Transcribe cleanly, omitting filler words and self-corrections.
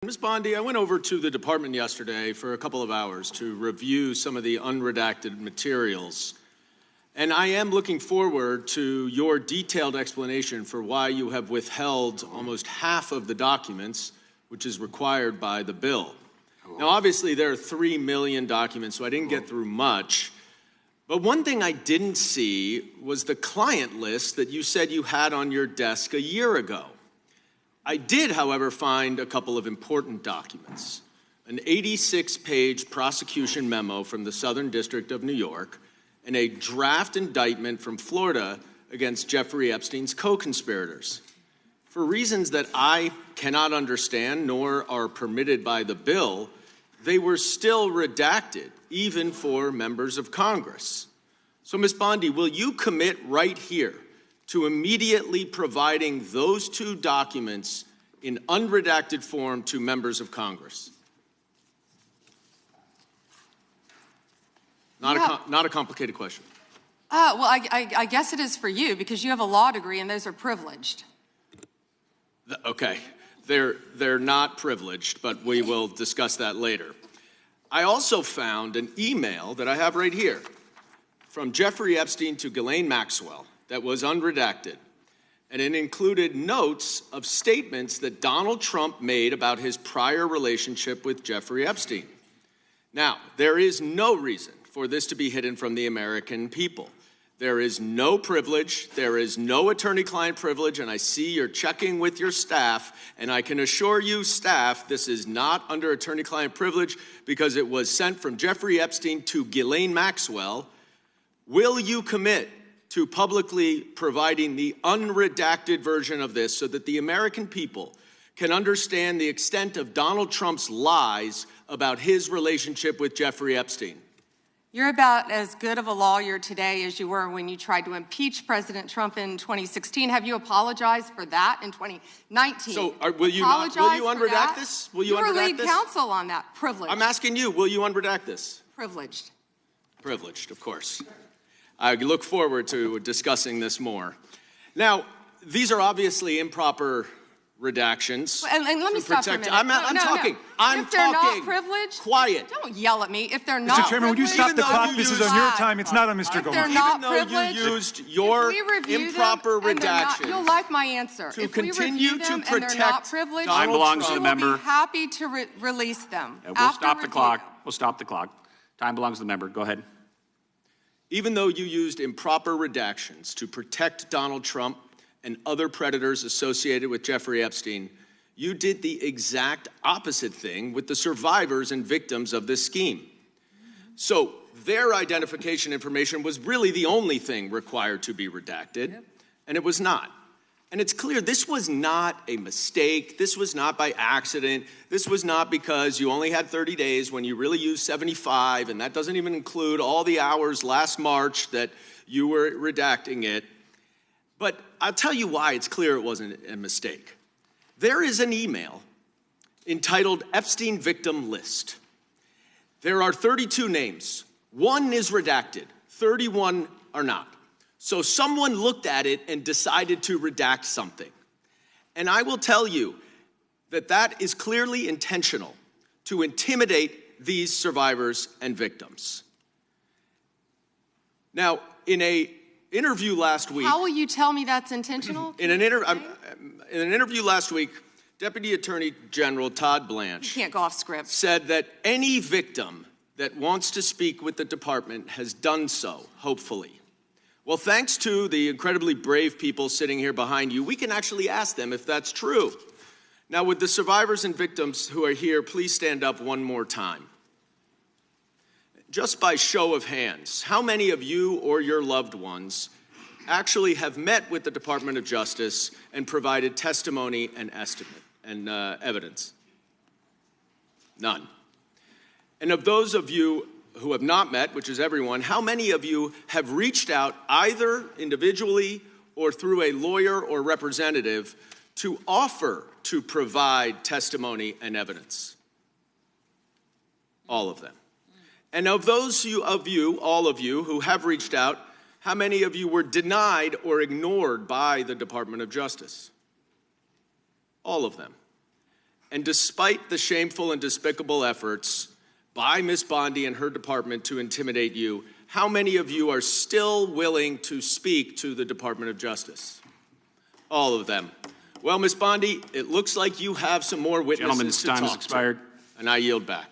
Ms. Bondi, I went over to the department yesterday for a couple of hours to review some of the unredacted materials. And I am looking forward to your detailed explanation for why you have withheld almost half of the documents, which is required by the bill. Now, obviously, there are 3 million documents, so I didn't get through much. But one thing I didn't see was the client list that you said you had on your desk a year ago. I did, however, find a couple of important documents. An 86-page prosecution memo from the Southern District of New York and a draft indictment from Florida against Jeffrey Epstein's co-conspirators. For reasons that I cannot understand nor are permitted by the bill, they were still redacted, even for members of Congress. So, Ms. Bondi, will you commit right here to immediately providing those 2 documents in unredacted form to members of Congress? Not a complicated question. Well, I guess it is for you because you have a law degree and those are privileged. Okay, they're not privileged, but we will discuss that later. I also found an email that I have right here from Jeffrey Epstein to Ghislaine Maxwell that was unredacted, and it included notes of statements that Donald Trump made about his prior relationship with Jeffrey Epstein. Now, there is no reason for this to be hidden from the American people. There is no privilege, there is no attorney-client privilege, and I see you're checking with your staff, and I can assure you, staff, this is not under attorney-client privilege because it was sent from Jeffrey Epstein to Ghislaine Maxwell. Will you commit to publicly providing the unredacted version of this so that the American people can understand the extent of Donald Trump's lies about his relationship with Jeffrey Epstein? You're about as good of a lawyer today as you were when you tried to impeach President Trump in 2016. Have you apologized for that in 2019? So will you unredact this? Will you were unredact lead this? counsel on that. Privileged. I'm asking you, will you unredact this? Privileged. Privileged, of course. I look forward to discussing this more. Now, these are obviously improper redactions. And let me stop for a minute. I'm talking. No. I'm if they're talking. Not privileged, quiet. Don't yell at me. If they're not Mr. Chairman, would you stop the clock? This is on your time. It's not on Mr. Goldman. They're not Even though you used your improper redactions. You'll like my answer. To if continue we review them to protect and they're not privileged, time belongs to the member. We'll be happy to release them. We'll stop the clock. We'll stop the clock. Time belongs to the member. Go ahead. Even though you used improper redactions to protect Donald Trump and other predators associated with Jeffrey Epstein, you did the exact opposite thing with the survivors and victims of this scheme. So their identification information was really the only thing required to be redacted, and it was not. And it's clear this was not a mistake. This was not by accident. This was not because you only had 30 days when you really used 75, and that doesn't even include all the hours last March that you were redacting it. But I'll tell you why it's clear it wasn't a mistake. There is an email entitled Epstein Victim List. There are 32 names. 1 is redacted. 31 are not. So someone looked at it and decided to redact something. And I will tell you that that is clearly intentional to intimidate these survivors and victims. Now, in an interview last week... How will you tell me that's intentional? In an interview last week, Deputy Attorney General Todd Blanche... You can't go off script. ...said that any victim that wants to speak with the department has done so, hopefully. Well, thanks to the incredibly brave people sitting here behind you, we can actually ask them if that's true. Now, would the survivors and victims who are here please stand up one more time? Just by show of hands, how many of you or your loved ones actually have met with the Department of Justice and provided testimony and evidence? None. And of those of you who have not met, which is everyone, how many of you have reached out either individually or through a lawyer or representative to offer to provide testimony and evidence? All of them. And of those of you, all of you, who have reached out, how many of you were denied or ignored by the Department of Justice? All of them. And despite the shameful and despicable efforts by Ms. Bondi and her department to intimidate you, how many of you are still willing to speak to the Department of Justice? All of them. Well, Ms. Bondi, it looks like you have some more witnesses Gentleman's to time talk has expired. to, and I yield back.